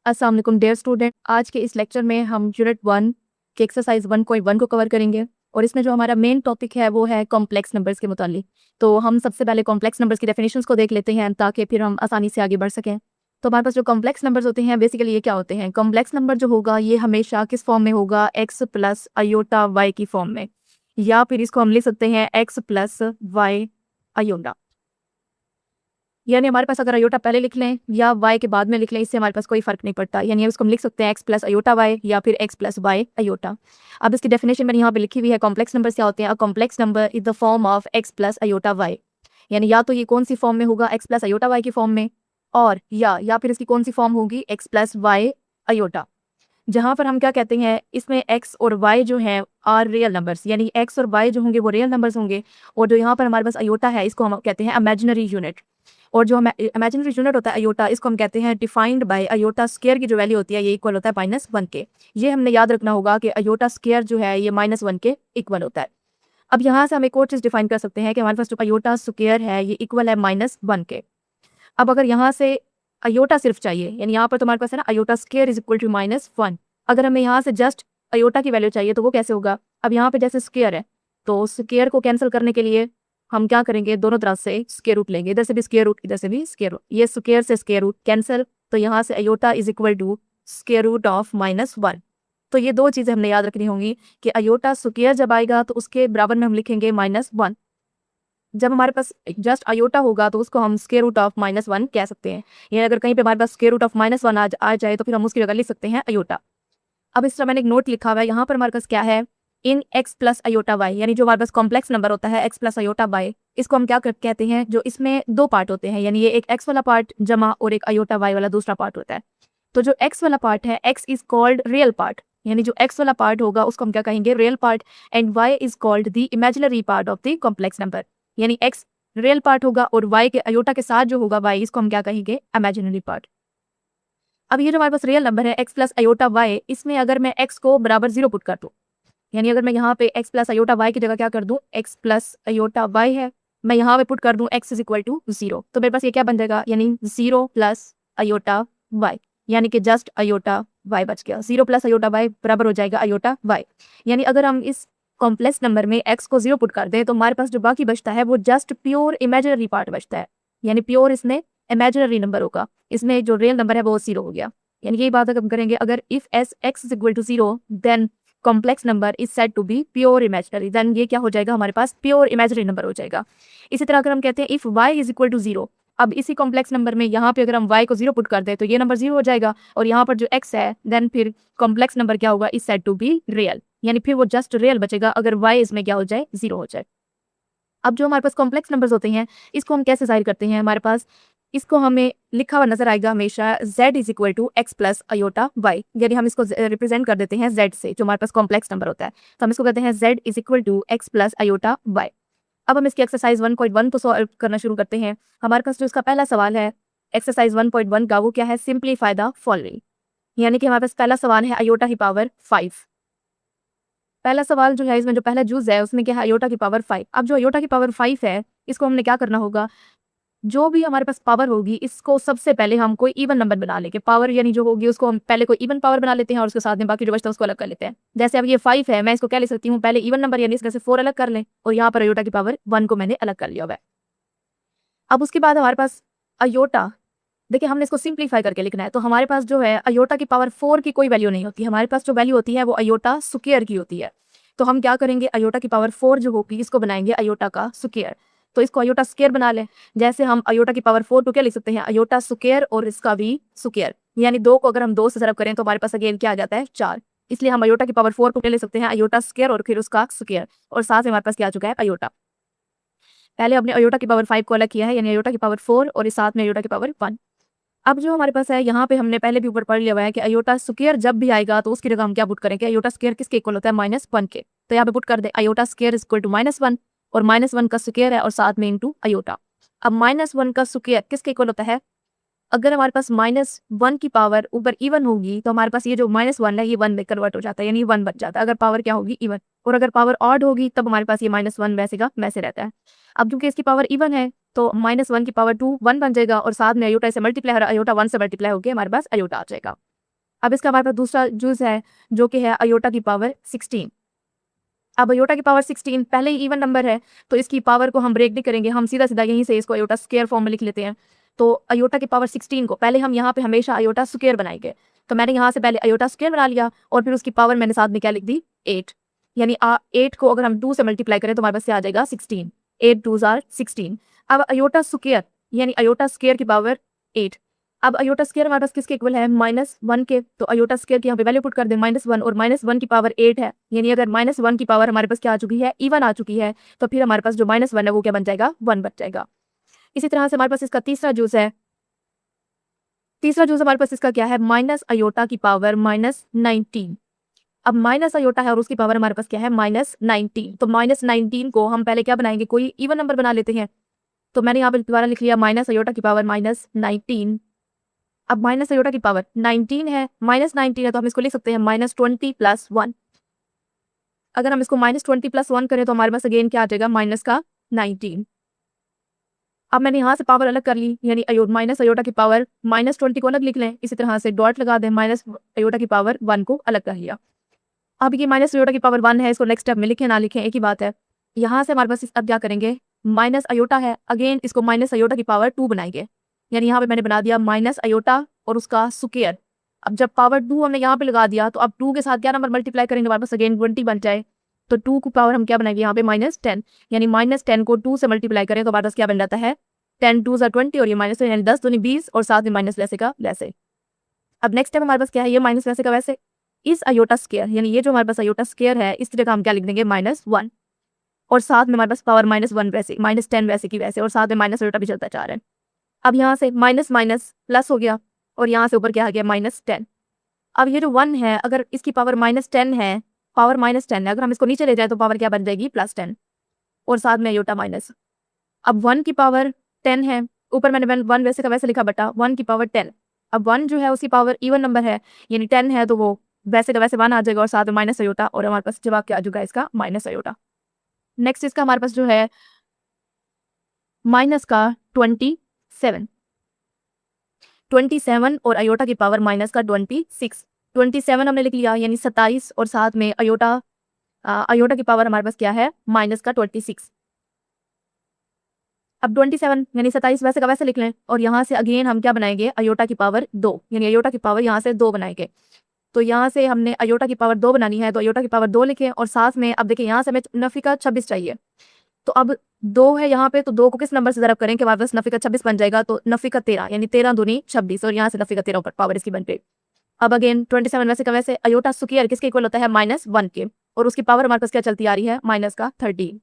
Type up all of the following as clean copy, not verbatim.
अस्सलाम वालेकुम dear student. आज के इस लेक्चर में हम यूनिट 1 के एक्सरसाइज 1.1 को कवर करेंगे और इसमें जो हमारा मेन टॉपिक है वो है कॉम्प्लेक्स नंबर्स के मुतालिक। तो हम सबसे पहले कॉम्प्लेक्स नंबर्स की डेफिनेशंस को देख लेते हैं ताकि फिर हम आसानी से आगे बढ़ सकें। तो हमारे पास जो कॉम्प्लेक्स नंबर्स होते हैं बेसिकली ये क्या होते हैं? कॉम्प्लेक्स नंबर जो होगा ये हमेशा किस फॉर्म में होगा? एक्स प्लस अयोटा वाई की फॉर्म में, या फिर इसको हम लिख सकते हैं एक्स प्लस वाई अयोटा। यानी हमारे पास अगर अयोटा पहले लिख लें या वाई के बाद में लिख लें, इससे हमारे पास कोई फर्क नहीं पड़ता। यानी इसको हम लिख सकते हैं एक्स प्लस अयोटा वाई या फिर एक्स प्लस वाई अयोटा। अब इसकी डेफिनेशन मैंने यहाँ पे लिखी हुई है। कॉम्प्लेक्स नंबर क्या होते हैं? A complex number is the form of x plus iota y. यानी या तो ये कौन सी फॉर्म में होगा? एक्स प्लस अयोटा वाई की फॉर्म में, और या फिर इसकी कौन सी फॉर्म होगी? X plus y iota. जहाँ पर हम क्या कहते हैं, इसमें एक्स और वाई जो हैं आर रियल नंबर्स, यानी एक्स और वाई जो होंगे वो रियल नंबर्स होंगे, और जो यहाँ पर हमारे पास अयोटा है इसको हम कहते हैं इमेजिनरी यूनिट। और जो इमेजिनरी यूनिट होता है अयोटा, इसको हम कहते हैं डिफाइंड बाय अयोटा स्क्वायर की जो वैल्यू होती है ये इक्वल होता है -1 के। ये हमने याद रखना होगा कि अयोटा स्क्वायर जो है ये -1 के इक्वल होता है। अब यहाँ से हम एक और चीज़ डिफाइन कर सकते हैं कि हमारे पास जो अयोटा स्क्वायर है ये इक्वल है -1 के। अब अगर यहाँ से अयोटा सिर्फ चाहिए, यानी यहाँ पर तो हमारे पास है ना iota square is equal to -1। अगर हमें यहाँ से जस्ट अयोटा की वैल्यू चाहिए तो वो कैसे होगा? अब यहाँ पे जैसे स्क्वायर है तो स्क्वायर को कैंसिल करने के लिए हम क्या करेंगे? दोनों तरफ से स्क्वायर रूट लेंगे, इधर से भी स्क्वायर रूट, इधर से भी स्क्वायर रूट। ये स्क्वायर से स्क्वायर रूट कैंसिल, तो यहाँ से iota is equal to square root of -1। तो ये दो चीज़ें हमने याद रखनी होंगी कि अयोटा स्क्वायर जब आएगा तो उसके बराबर में हम लिखेंगे -1। जब हमारे पास जस्ट अयोटा होगा तो उसको हम स्क्वायर रूट ऑफ -1 कह सकते हैं। यानी अगर कहीं पे हमारे पास स्क्वायर रूट ऑफ -1 आ जाए तो फिर हम उसकी जगह लिख सकते हैं अयोटा। अब इस तरह मैंने एक नोट लिखा हुआ है, यहाँ पर हमारे पास क्या है? इन एक्स प्लस अयोटा वाई, यानी जो हमारे पास कॉम्प्लेक्स नंबर होता है एक्स प्लस अयोटा वाई, इसको हम क्या कहते हैं? जो इसमें दो पार्ट होते हैं, यानी ये एक एक्स वाला पार्ट जमा और एक अयोटा वाई वाला दूसरा पार्ट होता है। तो जो एक्स वाला पार्ट है, x is called real part, यानी जो एक्स वाला पार्ट होगा उसको हम क्या कहेंगे? Real part. And y is called the imaginary part of the complex number, यानी एक्स रियल पार्ट होगा और वाई के अयोटा के साथ जो होगा वाई, इसको हम क्या कहेंगे? Imaginary part. अब ये जो हमारे पास रियल नंबर है एक्स प्लस अयोटा वाई, इसमें अगर मैं एक्स को बराबर 0 पुट कर दूँ, यानी अगर मैं यहाँ पे एक्स प्लस अयोटा वाई की जगह क्या कर दूँ? एक्स प्लस अयोटा वाई है, मैं यहाँ पे पुट कर दूँ एक्स इज इक्वल टू 0, तो मेरे पास ये क्या बन जाएगा? यानी 0 प्लस अयोटा वाई, यानी कि जस्ट अयोटा वाई बच गया। 0 प्लस अयोटा वाई बराबर हो जाएगा अयोटा वाई। यानी अगर हम इस कॉम्प्लेक्स नंबर में एक्स को 0 पुट कर दें तो हमारे पास जो बाकी बचता है वो जस्ट प्योर इमेजिनरी पार्ट बचता है, यानी प्योर इसमें इमेजिनरी नंबर होगा, इसमें जो रियल नंबर है वो 0 हो गया। यानी यही बात अगर हम करेंगे, अगर if as x is equal to 0 then complex number is said to be pure imaginary, then ये क्या हो जाएगा? हमारे पास प्योर इमेजिनरी नंबर हो जाएगा। इसी तरह अगर हम कहते हैं if y is equal to 0, अब इसी कॉम्प्लेक्स नंबर में यहाँ पे अगर हम y को 0 पुट कर दें तो ये नंबर 0 हो जाएगा, और यहाँ पर जो x है देन फिर कॉम्प्लेक्स नंबर क्या होगा? Is said to be real, यानी फिर वो जस्ट रियल बचेगा अगर y इसमें क्या हो जाए? 0 हो जाए। अब जो हमारे पास कॉम्प्लेक्स नंबर्स होते हैं इसको हम कैसे जाहिर करते हैं? हमारे पास इसको हमें लिखा हुआ नजर आएगा हमेशा z is equal to x plus iota y, यानी हम इसको रिप्रेजेंट कर देते हैं z से, जो हमारे पास कॉम्प्लेक्स नंबर होता है तो हम इसको कहते हैं z is equal to x plus iota y. अब हम इसकी एक्सरसाइज 1.1 को सॉल्व करना शुरू करते हैं। हमारे पास जो इसका पहला सवाल है एक्सरसाइज 1.1 का, वो क्या है? सिंप्लीफाई द फॉलोइंग, यानी कि हमारे पास पहला सवाल है अयोटा की पावर 5। पहला सवाल जो है इसमें जो पहला जूज है उसमें क्या है? अयोटा की पावर 5। अब जो अयोटा की पावर 5 है इसको हमने क्या करना होगा? जो भी हमारे पास पावर होगी इसको सबसे पहले हम कोई इवन नंबर बना लेंगे। पावर यानी जो होगी उसको हम पहले कोई इवन पावर बना लेते हैं और उसके साथ में बाकी जो बचता है उसको अलग कर लेते हैं। जैसे अब ये 5 है, मैं इसको क्या ले सकती हूँ? पहले इवन नंबर यानी इसमें से 4 अलग कर लें, और यहाँ पर अयोटा की पावर 1 को मैंने अलग कर लिया हुआ है। अब उसके बाद हमारे पास अयोटा, देखिए हमने इसको सिंप्लीफाई करके लिखना है, तो हमारे पास जो है अयोटा की पावर 4 की कोई वैल्यू नहीं होती, हमारे पास जो वैल्यू होती है वो अयोटा स्क्वायर की होती है। तो हम क्या करेंगे? अयोटा की पावर 4 जो होगी इसको बनाएंगे अयोटा का स्क्वायर, तो इसको अयोटा स्क्वायर बना लें। जैसे हम अयोटा की पावर 4 को क्या लिख सकते हैं? अयोटा स्क्वायर और इसका भी स्क्वायर, यानी 2 को अगर हम 2 से सरफ करें तो हमारे पास अगेन क्या आ जाता है? 4। इसलिए हम अयोटा की पावर 4 को क्या ले सकते हैं? अयोटा स्क्वायर और फिर उसका स्क्वायर, और साथ में हमारे पास क्या आ चुका है? अयोटा। पहले हमने अयोटा की पावर 5 को अलग किया है, यानी अयोटा की पावर 4 और इस साथ में अयोटा की पावर 1। अब जो हमारे पास है यहाँ पे हमने पहले भी ऊपर पढ़ लिया हुआ है कि अयोटा स्क्वायर जब भी आएगा तो उसकी जगह हम क्या पुट करेंगे? अयोटा स्क्वायर किसके इक्वल होता है? -1 के। तो यहाँ पे पुट कर दे iota square is equal to -1, और -1 का स्क्वायर है और साथ में इंटू अयोटा। अब -1 का स्क्वायर किसके इक्वल होता है? अगर हमारे पास -1 की पावर ऊपर इवन होगी तो हमारे पास ये जो -1 है ये 1 में कन्वर्ट हो जाता है, यानी 1 बच जाता है अगर पावर क्या होगी? इवन। और अगर पावर ऑड होगी तब हमारे पास ये -1 वैसे का वैसे रहता है। अब क्योंकि इसकी पावर इवन है तो -1 की पावर 2 1 बन जाएगा, और साथ में अयोटा से मल्टीप्लाई, अयोटा 1 से मल्टीप्लाई होकर हमारे पास अयोटा आ जाएगा। अब इसका हमारे पास दूसरा जूस है जो कि है अयोटा की पावर 16। अब अयोटा की पावर 16 पहले ही इवन नंबर है, तो इसकी पावर को हम ब्रेक नहीं करेंगे, हम सीधा सीधा यहीं से इसको अयोटा स्क्वायर फॉर्म में लिख लेते हैं। तो अयोटा की पावर 16 को पहले हम यहाँ पे हमेशा अयोटा स्क्वायर बनाएंगे। तो मैंने यहाँ से पहले अयोटा स्क्वायर बना लिया और फिर उसकी पावर मैंने साथ में क्या लिख दी 8। यानी 8 को अगर हम 2 से मल्टीप्लाई करें तो हमारे पास से आ जाएगा 16। 8 2 आर 16। अब अयोटा स्क्वायर यानी अयोटा स्क्वायर की पावर 8। अब अयोटा स्क्वायर हमारे पास किसके इक्वल है -1 के, तो अयोटा स्क्वायर की यहाँ पे वैल्यू पुट कर दें -1 और -1 की पावर 8 है। यानी अगर -1 की पावर हमारे पास क्या आ चुकी है इवन आ चुकी है, तो फिर हमारे पास जो -1 है वो क्या बन जाएगा 1 बन जाएगा। इसी तरह से हमारे पास इसका तीसरा जूस है। तीसरा जूस हमारे पास इसका क्या है माइनस अयोटा की पावर -19। अब माइनस अयोटा है और उसकी पावर हमारे पास क्या है -19। तो -19 को हम पहले क्या बनाएंगे कोई इवन नंबर बना लेते हैं। तो मैंने यहाँ पे दोबारा लिख लिया माइनस अयोटा की पावर -19। अब माइनस अयोटा की पावर 19 है, -19 है तो हम इसको लिख सकते हैं -20 + 1। अगर हम इसको -20 + 1 करें तो हमारे पास अगेन क्या आ जाएगा माइनस का 19। अब मैंने यहाँ से पावर अलग कर ली, यानी माइनस अयोटा की पावर -20 को अलग लिख लें, इसी तरह से डॉट लगा दें, माइनस अयोटा की पावर 1 को अलग कर लिया। अब ये माइनस अयोटा की पावर 1 है, इसको नेक्स्ट स्टेप में लिखें ना लिखें एक ही बात है। यहाँ से हमारे पास अब क्या करेंगे माइनस अयोटा है, अगेन इसको माइनस अयोटा की पावर 2 बनाएंगे। यानी यहाँ पे मैंने बना दिया माइनस अयोटा और उसका स्क्वायर। अब जब पावर 2 हमने यहाँ पे लगा दिया तो अब 2 के साथ क्या नंबर मल्टीप्लाई करेंगे हमारे पास अगेन 20 बन जाए। तो 2 की पावर हम क्या बनाएंगे यहाँ पे -10, यानी -10 को 2 से मल्टीप्लाई करें तो हमारे पास क्या बन जाता है 10 2 20 और ये -10 यानी 10 दूनी 20 और साथ में माइनस वैसे का वैसे। अब नेक्स्ट टाइम हमारे पास क्या है ये माइनस वैसे का वैसे इस अयोटा स्क्वायर, यानी ये जो हमारे पास अयोटा स्क्वायर है इस जगह हम क्या लिख देंगे -1 और साथ में हमारे पास पावर -1 वैसे -10 वैसे की वैसे और साथ में माइनस अयोटा भी चलता जा रहा है। अब यहाँ से माइनस माइनस प्लस हो गया और यहाँ से ऊपर क्या आ गया -10। अब ये जो 1 है अगर इसकी पावर -10 है, पावर -10 है, अगर हम इसको नीचे ले जाए तो पावर क्या बन जाएगी +10 और साथ में अयोटा माइनस। अब 1 की पावर 10 है, ऊपर मैंने 1 वैसे का वैसे लिखा बटा 1 की पावर 10। अब 1 जो है उसकी पावर इवन नंबर है यानी 10 है तो वो वैसे का वैसे 1 आ जाएगा और साथ में माइनस अयोटा और हमारे पास जवाब क्या आ जाएगा इसका माइनस अयोटा। नेक्स्ट इसका हमारे पास जो है माइनस का 27 और अयोटा की पावर माइनस का 26। 27 हमने लिख लिया यानी 27 और साथ में अयोटा की पावर हमारे पास क्या है माइनस का 26। अब 27 यानी 27 वैसे का वैसे लिख लें और यहाँ से अगेन हम क्या बनाएंगे अयोटा की पावर 2 यानी अयोटा की पावर यहाँ से 2 बनाएंगे। तो यहाँ से हमने अयोटा की पावर 2 बनानी है तो अयोटा की पावर 2 लिखें और साथ में अब देखिए यहाँ से हमें नफी का 26 चाहिए। तो अब 2 है यहाँ पे तो 2 को किस नंबर से ज़रब करें कि हमारे पास नफी का 26 बन जाएगा, तो नफी का 13 यानी 13 दूनी 26 और यहाँ से नफी का 13 ऊपर पावर इसकी बन गई। अब अगेन 27 वैसे का वैसे अयोटा स्क्वायर किसके इक्वल होता है -1 के और उसकी पावर हमारे पास क्या चलती आ रही है माइनस का 13।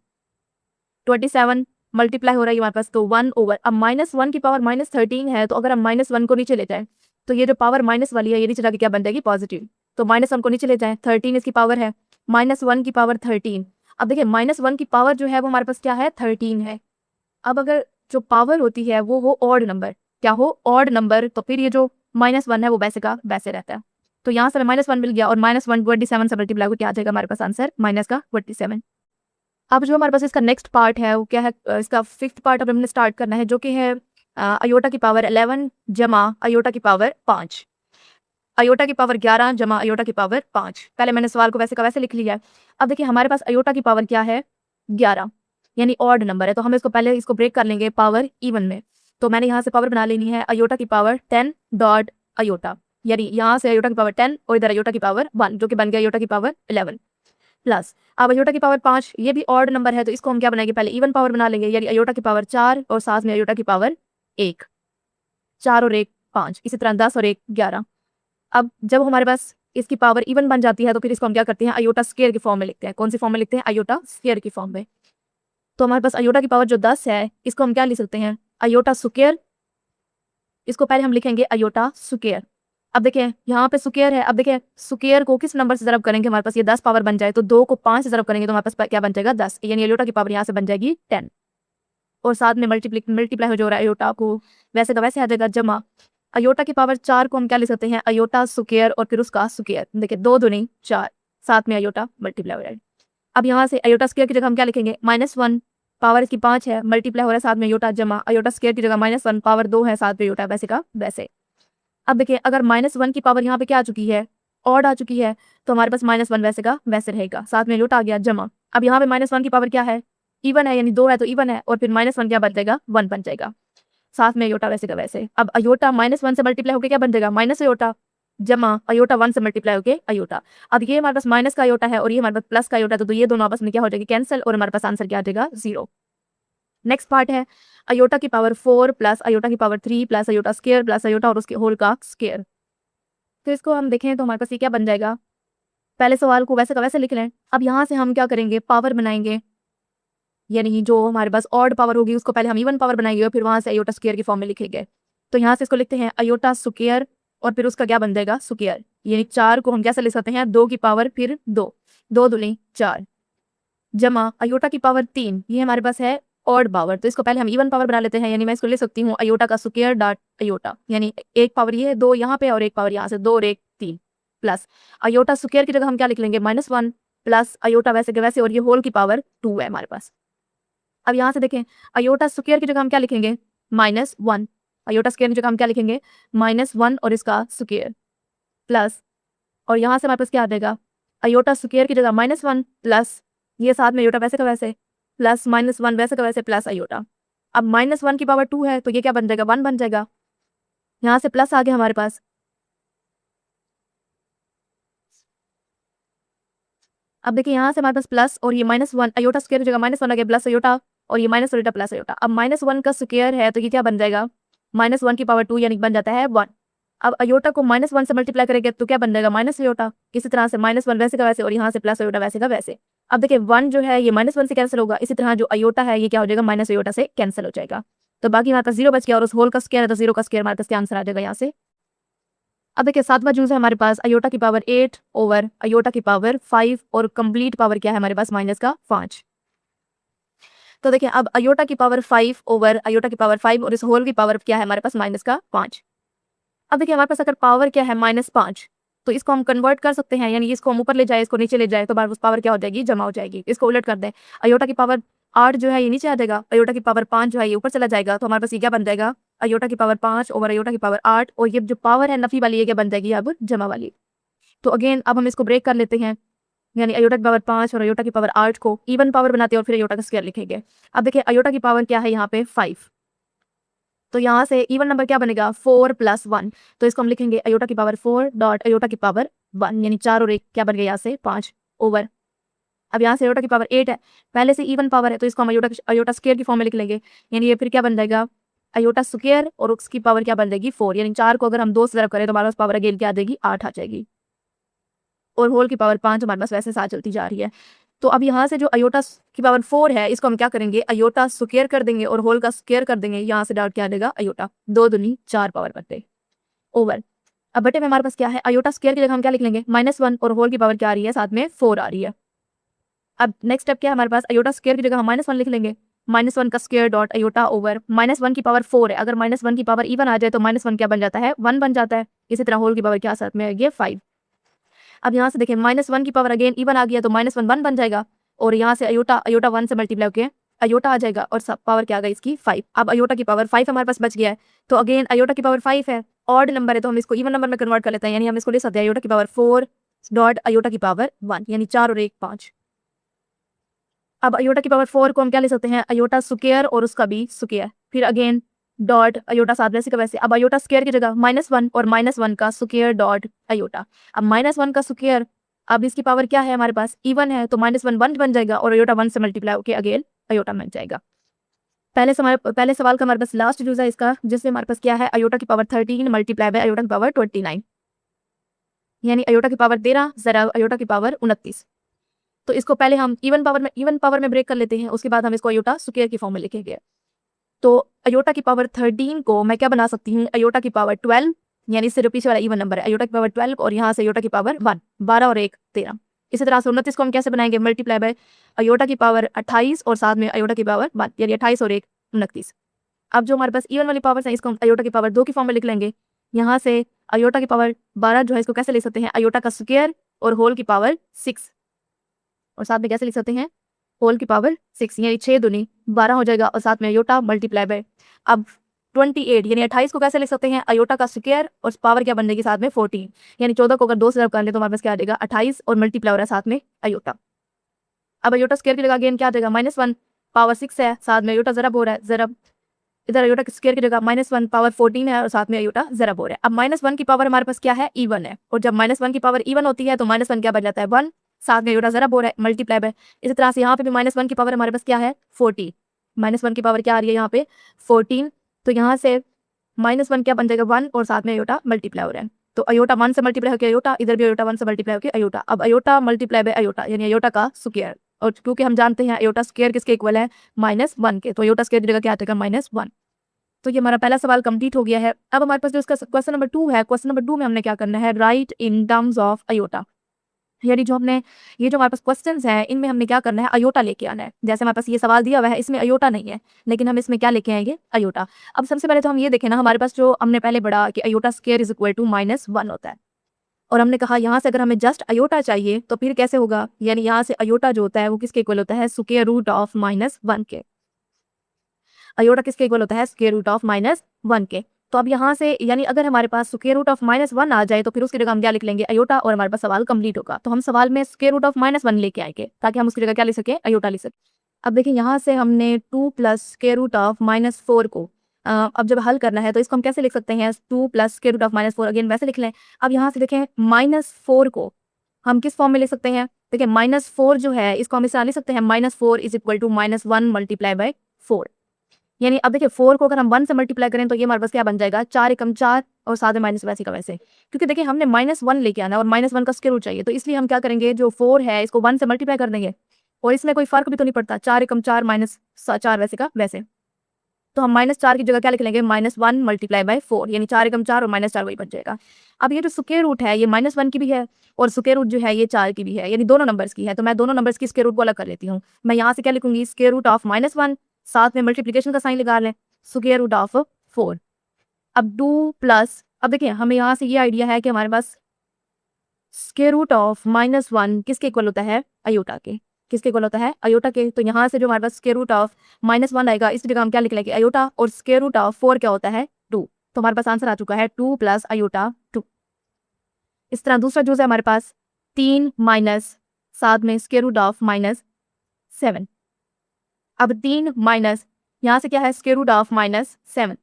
27 मल्टीप्लाई हो रहा है हमारे पास तो 1 ओवर, अब -1 की पावर -13 है तो अगर हम -1 को नीचे ले जाएं तो ये जो पावर माइनस वाली है ये नीचे जाके क्या बन जाएगी पॉजिटिव। तो -1 को नीचे ले जाएं 13 इसकी पावर है, -1 की पावर 13। अब देखिए -1 की पावर जो है वो हमारे पास क्या है 13 है। अब अगर जो पावर होती है वो हो ऑड नंबर, क्या हो ऑड नंबर, तो फिर ये जो -1 है वो वैसे का वैसे रहता है। तो यहाँ से हमें -1 मिल गया और -1 27 से मल्टीप्लाई क्या आ जाएगा हमारे पास आंसर माइनस का 27। अब जो हमारे पास इसका नेक्स्ट पार्ट है वो क्या है, इसका 5th पार्ट अब हमने स्टार्ट करना है जो कि है अयोटा की पावर 11 जमा अयोटा की पावर 5, अयोटा की पावर 11 जमा अयोटा की पावर 5। पहले मैंने सवाल को वैसे का वैसे लिख लिया है। अब देखिए हमारे पास अयोटा की पावर क्या है 11 यानी ऑड नंबर है, तो हम इसको पहले इसको ब्रेक कर लेंगे पावर इवन में। तो मैंने यहाँ से पावर बना लेनी है अयोटा की पावर 10 डॉट अयोटा, यानी यहाँ से अयोटा की पावर 10 और इधर अयोटा की पावर 1 जो कि बन गया अयोटा की पावर 11 प्लस। अब अयोटा की पावर 5 ये भी ऑड नंबर है तो इसको हम क्या बनाएंगे पहले इवन पावर बना लेंगे, यानी अयोटा की पावर 4 और साथ में अयोटा की पावर 1, 4 और 1 5, इसी तरह 10 और 1 11। अब जब हमारे पास इसकी पावर इवन बन जाती है तो फिर इसको हम क्या करते हैं अयोटा स्क्वायर की फॉर्म में लिखते हैं। कौन सी फॉर्म में लिखते हैं अयोटा स्क्वायर की फॉर्म में। तो हमारे पास अयोटा की पावर जो 10 है इसको हम क्या लिख सकते हैं अयोटा स्क्वायर, इसको पहले हम लिखेंगे अयोटा स्क्वायर। अब देखिए यहाँ पे स्क्वायर है, अब देखिए स्क्वायर को किस नंबर से ज़रब करेंगे हमारे पास ये 10 पावर बन जाए, तो 2 को 5 से ज़रब करेंगे तो हमारे पास क्या बन जाएगा 10, यानी अयोटा की पावर यहाँ से बन जाएगी 10 और साथ में मल्टीप्लाई हो जो रहा है अयोटा को वैसे का वैसे आ जाएगा जमा अयोटा की पावर 4 को हम क्या लिख सकते हैं अयोटा स्क्वायर और फिर उसका स्क्वायर, देखिए 2 दूनी 4 साथ में अयोटा मल्टीप्लाई हो रहा है। अब यहाँ से अयोटा स्क्वायर की जगह हम क्या लिखेंगे -1 पावर इसकी 5 है मल्टीप्लाई हो रहा है साथ में अयोटा जमा अयोटा स्क्वायर की जगह -1 पावर 2 है साथ में अयोटा वैसे का वैसे। अब देखिए अगर -1 की पावर यहाँ पे क्या आ चुकी है, ऑड आ चुकी है, तो हमारे पास -1 वैसे का वैसे रहेगा, साथ में अयोटा आ गया जमा। अब यहाँ पे -1 की पावर क्या है, इवन है, यानी 2 है तो इवन है, और फिर -1 क्या बन जाएगा, 1 बन जाएगा, साथ में अयोटा वैसे का वैसे। अब अयोटा -1 से मल्टीप्लाई होकर क्या बन जाएगा, माइनस अयोटा जमा अयोटा 1 से मल्टीप्लाई होकर अयोटा। अब ये हमारे पास माइनस का अयोटा है और ये हमारे पास प्लस का अयोटा है, तो ये दोनों आपस में क्या हो जाएगी, कैंसिल, और हमारे पास आंसर क्या आ जाएगा, 0। नेक्स्ट पार्ट है अयोटा की पावर 4 प्लस अयोटा की power 3 plus iota square plus iota और उसके होल का स्क्वायर। तो इसको हम देखें तो हमारे पास ये क्या बन जाएगा, पहले सवाल को वैसे का वैसे लिख लें। अब यहाँ से हम क्या करेंगे, पावर बनाएंगे, यानी जो हमारे पास ऑड पावर होगी उसको पहले हम इवन पावर बनाएंगे और फिर वहां से अयोटा स्क्वायर की फॉर्म में लिखेंगे। तो यहाँ से इसको लिखते हैं अयोटा स्क्वायर और फिर उसका क्या बन जाएगा, स्क्वायर, यानी 4 को हम कैसे लिख सकते हैं, 2 की पावर फिर 2, 2 दूनी 4, जमा अयोटा की पावर 3, ये हमारे पास है ऑड पावर, तो इसको पहले हम इवन पावर बना लेते हैं, यानी मैं इसको लिख सकती हूँ अयोटा का स्क्वायर डॉट अयोटा, यानी एक पावर ये है 2 यहाँ पे और एक पावर यहाँ से 2 और 1 3, प्लस अयोटा स्क्वायर की जगह हम क्या लिख लेंगे, -1 प्लस अयोटा वैसे के वैसे और ये होल की पावर 2 है हमारे पास। अब यहाँ से देखें अयोटा स्क्वायर की जगह हम क्या लिखेंगे, -1, अयोटा स्क्वायर की जगह हम क्या लिखेंगे, -1 और इसका स्क्वायर प्लस, और यहाँ से हमारे पास क्या आ जाएगा, अयोटा स्क्वायर की जगह -1 प्लस ये साथ में अयोटा वैसे का वैसे प्लस -1 वैसे का वैसे प्लस अयोटा। अब -1 की पावर 2 है तो ये क्या बन जाएगा, 1 बन जाएगा, यहाँ से प्लस आ गया हमारे पास। अब देखिए यहाँ से हमारे पास प्लस और ये -1 अयोटा स्क्वायर की जगह -1 आ गया प्लस अयोटा और ये माइनस अयोटा प्लस अयोटा। अब -1 का स्क्वायर है तो ये क्या बन जाएगा, -1 की पावर 2 यानी बन जाता है 1। अब अयोटा को -1 से मल्टीप्लाई करेंगे तो क्या बन जाएगा, माइनस अयोटा। इसी तरह से -1 वैसे का वैसे और यहाँ से प्लस अयोटा वैसे का वैसे। अब देखिए 1 जो है ये -1 से कैंसिल होगा, इसी तरह जो अयोटा है ये क्या हो जाएगा, माइनस अयोटा से कैंसिल हो जाएगा। तो बाकी हमारे पास 0 बच गया और उस होल का स्क्वायर है तो 0 का स्क्वायर हमारे पास क्या आंसर आ जाएगा यहाँ से। अब देखिए 7वां यूज है हमारे पास अयोटा की पावर 8 ओवर अयोटा की पावर 5 और कंप्लीट पावर क्या है हमारे पास माइनस का 5। तो देखिए अब अयोटा की पावर 5 ओवर अयोटा की पावर 5 और इस होल की पावर क्या है हमारे पास माइनस का 5। अब देखिए हमारे पास अगर पावर क्या है -5 तो इसको हम कन्वर्ट कर सकते हैं, यानी इसको हम ऊपर ले जाए इसको नीचे ले जाए तो हमारे पास पावर क्या हो जाएगी, जमा हो जाएगी। इसको उलट कर दें, अयोटा की पावर 8 जो है ये नीचे आ जाएगा, अयोटा की पावर 5 जो है ये ऊपर चला जाएगा, तो हमारे पास ये क्या बन जाएगा, अयोटा की पावर 5 ओवर अयोटा की पावर 8 और ये जो पावर है नफी वाली ये क्या बन जाएगी अब जमा वाली। तो अगेन अब हम इसको ब्रेक कर लेते हैं, यानी अयोटा की पावर 5 और अयोटा की पावर 8 को इवन पावर बनाते हैं और फिर अयोटा का स्क्वायर लिखेंगे। अब देखिए अयोटा की पावर क्या है यहाँ पे 5, तो यहाँ से इवन नंबर क्या बनेगा 4 + 1, तो इसको हम लिखेंगे अयोटा की पावर 4 डॉट अयोटा की पावर 1, यानी 4 और 1 क्या बन गया यहाँ से 5 ओवर। अब यहाँ से अयोटा की पावर 8 है, पहले से इवन पावर है तो इसको हम अयोटा स्क्वायर की फॉर्म में लिख लेंगे, यानी ये फिर क्या बन जाएगा अयोटा स्क्वायर और उसकी पावर क्या बन जाएगी 4, यानी 4 को अगर हम 2 से ज़रा करें तो हमारे पास पावर अगेन क्या आ जाएगी 8 आ जाएगी, और होल की पावर 5 हमारे पास वैसे साथ चलती जा रही है। तो अब यहाँ से जो अयोटा की पावर 4 है इसको हम क्या करेंगे अयोटा स्क्वायर कर देंगे और होल का स्क्वायर कर देंगे, यहाँ से डाउट क्या आ जाएगा अयोटा 2 दूनी 4 पावर बटे ओवर। अब बटे में हमारे पास क्या है अयोटा स्क्वायर की जगह हम क्या लिख लेंगे -1 और होल की पावर क्या आ रही है साथ में 4 आ रही है। अब नेक्स्ट स्टेप क्या है हमारे पास अयोटा स्क्वायर की जगह हम -1 लिख लेंगे, -1 का स्क्वायर डॉट अयोटा ओवर -1 की पावर 4 है, अगर -1 की पावर इवन आ जाए तो -1 क्या बन जाता है 1 बन जाता है, इसी तरह होल की पावर क्या साथ में आएगी 5। अब यहाँ से देखिए -1 की पावर अगेन इवन आ गया तो -1 1 बन जाएगा और यहाँ से अयोटा 1 से मल्टीप्लाई होकर अयोटा आ जाएगा और सब पावर क्या आ गई इसकी 5। अब अयोटा की पावर 5 हमारे पास बच गया है, तो अगेन अयोटा की पावर 5 है, ऑड नंबर है तो हम इसको इवन नंबर में कन्वर्ट कर लेते हैं, यानी हम इसको ले सकते हैं अयोटा की पावर 4 डॉट अयोटा की पावर 1, यानी 4 और 1 5। अब अयोटा की पावर 4 को हम क्या ले सकते हैं अयोटा स्क्वायर और उसका भी स्क्वायर, फिर अगेन डॉट अयोटा साथ वैसे का वैसे। अब अयोटा स्क्वायर की जगह -1 और -1 का स्क्वायर डॉट अयोटा। अब -1 का स्क्वायर, अब इसकी पावर क्या है हमारे पास इवन है तो -1 1 बन जाएगा और अयोटा 1 से मल्टीप्लाई होकर अगेन अयोटा बन जाएगा। पहले सवाल का हमारे पास लास्ट यूज है इसका, जिससे हमारे पास क्या है अयोटा की पावर 13 मल्टीप्लाई बाय अयोटा की पावर 29, यानी अयोटा की पावर 13 जरा अयोटा की पावर 29। तो इसको पहले हम इवन पावर में ब्रेक कर लेते हैं, उसके बाद हम इसको अयोटा स्क्वायर की फॉर्म में लिखेंगे। तो अयोटा की पावर 13 को मैं क्या बना सकती हूँ अयोटा की पावर 12, यानी इससे जो पीछे वाला इवन नंबर है अयोटा की पावर 12 और यहाँ से अयोटा की पावर 1 12 और 1 13। इसी तरह से 29 को हम कैसे बनाएंगे मल्टीप्लाई बाय अयोटा की पावर 28 और साथ में अयोटा की पावर 1, यानी 28 और 1 29। अब जो हमारे पास इवन वाली पावर है इसको हम अयोटा की पावर 2 की फॉर्म में लिख लेंगे, यहाँ से अयोटा की पावर 12 जो है इसको कैसे लिख सकते हैं अयोटा का स्क्वायर और होल की पावर 6, और साथ में कैसे लिख सकते हैं होल की पावर 6, यानी 6 दूनी 12 हो जाएगा और साथ में अयोटा मल्टीप्लाई बाय। अब 28 यानी 28 को कैसे लिख सकते हैं, अयोटा का स्क्वायर और पावर क्या बन जाएगी साथ में 14, यानी 14 को अगर 2 से रब कर ले तो हमारे पास क्या आ जाएगा 28 और मल्टीप्लाई हो रहा है साथ में अयोटा। अब अयोटा स्क्वायर की जगह अगेन क्या आ जाएगा -1 पावर 6 है, साथ में अयोटा ज़रब हो रहा है, ज़रब इधर अयोटा स्क्वायर की जगह -1 पावर 14 है और साथ में अयोटा ज़रब हो रहा है। अब -1 की पावर हमारे पास क्या है, इवन है, और जब -1 की पावर इवन होती है तो -1 क्या बन जाता है 1, साथ में अयोटा ज़रब हो रहा है मल्टीप्लाई बाय। इसी तरह से यहाँ पे भी -1 की पावर हमारे पास क्या है 14, -1 की पावर क्या आ रही है यहाँ पे 14, तो यहाँ से -1 क्या बन जाएगा 1 और साथ में अयोटा मल्टीप्लाई हो रहा है, तो अयोटा 1 से मल्टीप्लाई होकर अयोटा, इधर भी अयोटा 1 से मल्टीप्लाई होकर अयोटा। अब अयोटा मल्टीप्लाई बाय अयोटा यानी अयोटा का स्क्वायर, और क्योंकि हम जानते हैं अयोटा स्क्वायर किसके इक्वल है -1 के, तो अयोटा स्क्वायर की जगह क्या आ जाएगा -1। तो ये हमारा पहला सवाल कंप्लीट हो गया है। अब हमारे पास जो इसका क्वेश्चन नंबर 2 है, क्वेश्चन नंबर 2 में हमने क्या करना है, write in terms of iota, यानी जो हमने ये जो हमारे पास क्वेश्चंस हैं इनमें हमने क्या करना है, अयोटा लेके आना है। जैसे हमारे पास ये सवाल दिया हुआ है इसमें अयोटा नहीं है, लेकिन हम इसमें क्या लेके आएंगे, अयोटा। अब सबसे पहले तो हम ये देखें ना, हमारे पास जो हमने पहले पढ़ा कि iota square is equal to -1 होता है, और हमने कहा यहाँ से अगर हमें जस्ट अयोटा चाहिए तो फिर कैसे होगा, यानी यहाँ से अयोटा जो होता है वो किसके इक्वल होता है, स्क्वायर रूट ऑफ -1 के। अयोटा किसके इक्वल होता है, स्क्वायर रूट ऑफ -1 के। तो अब यहाँ से यानी अगर हमारे पास स्क्वायर रूट ऑफ -1 आ जाए तो फिर उसकी जगह हम क्या लिख लेंगे, अयोटा, और हमारे पास सवाल कंप्लीट होगा। तो हम सवाल में स्क्वायर रूट ऑफ -1 लेके आएंगे ताकि हम उसकी जगह क्या लिख सकें, अयोटा लिख सकें। अब देखिए यहाँ से हमने 2 प्लस स्क्वायर रूट ऑफ -4 को अब जब हल करना है तो इसको हम कैसे लिख सकते हैं, 2 plus square root of -4 again वैसे लिख लें। अब यहाँ से देखें -4 को हम किस फॉर्म में लिख सकते हैं, देखिए -4 जो है इसको हम इस तरह लिख सकते हैं, -4 is equal to -1 multiply by 4, यानी अब देखिए 4 को अगर हम 1 से मल्टीप्लाई करें तो ये हमारे पास क्या बन जाएगा, 4 एकम 4 और साथ में माइनस वैसे का वैसे, क्योंकि देखिए हमने -1 लेके आना है और -1 का स्क्वायर रूट चाहिए, तो इसलिए हम क्या करेंगे, जो 4 है इसको 1 से मल्टीप्लाई कर देंगे, और इसमें कोई फर्क भी तो नहीं पड़ता, 4 एकम 4 माइनस 4 वैसे का वैसे, तो हम -4 की जगह क्या लिख लेंगे, -1 मल्टीप्लाई बाय 4, यानी 4 एकम 4 और -4 वही बन जाएगा। अब ये जो स्क्वायर रूट है ये -1 की भी है और स्क्वायर रूट जो है ये 4 की भी है, यानी दोनों नंबर्स की है, तो मैं दोनों नंबर्स की स्क्वायर रूट को अलग कर लेती हूँ। मैं यहाँ से क्या लिखूंगी, स्क्वायर रूट ऑफ -1, साथ में मल्टीप्लिकेशन का साइन लगा लें, स्क्वायर रूट ऑफ 4। अब 2 प्लस, अब देखिए हमें यहाँ से ये आइडिया है कि हमारे पास स्क्वायर रूट ऑफ -1 किसके इक्वल होता है, अयोटा के, किसके इक्वल होता है, अयोटा के। तो यहाँ से जो हमारे पास स्क्वायर रूट ऑफ -1 आएगा इस जगह हम क्या लिख लेंगे, अयोटा, और स्क्वायर रूट ऑफ 4 क्या होता है 2, तो हमारे पास आंसर आ चुका है 2 प्लस अयोटा 2। इस तरह दूसरा जो है हमारे पास 3 माइनस साथ में स्क्वायर रूट ऑफ -7, अब 3 माइनस यहाँ से क्या है, स्क्वायर रूट ऑफ -7।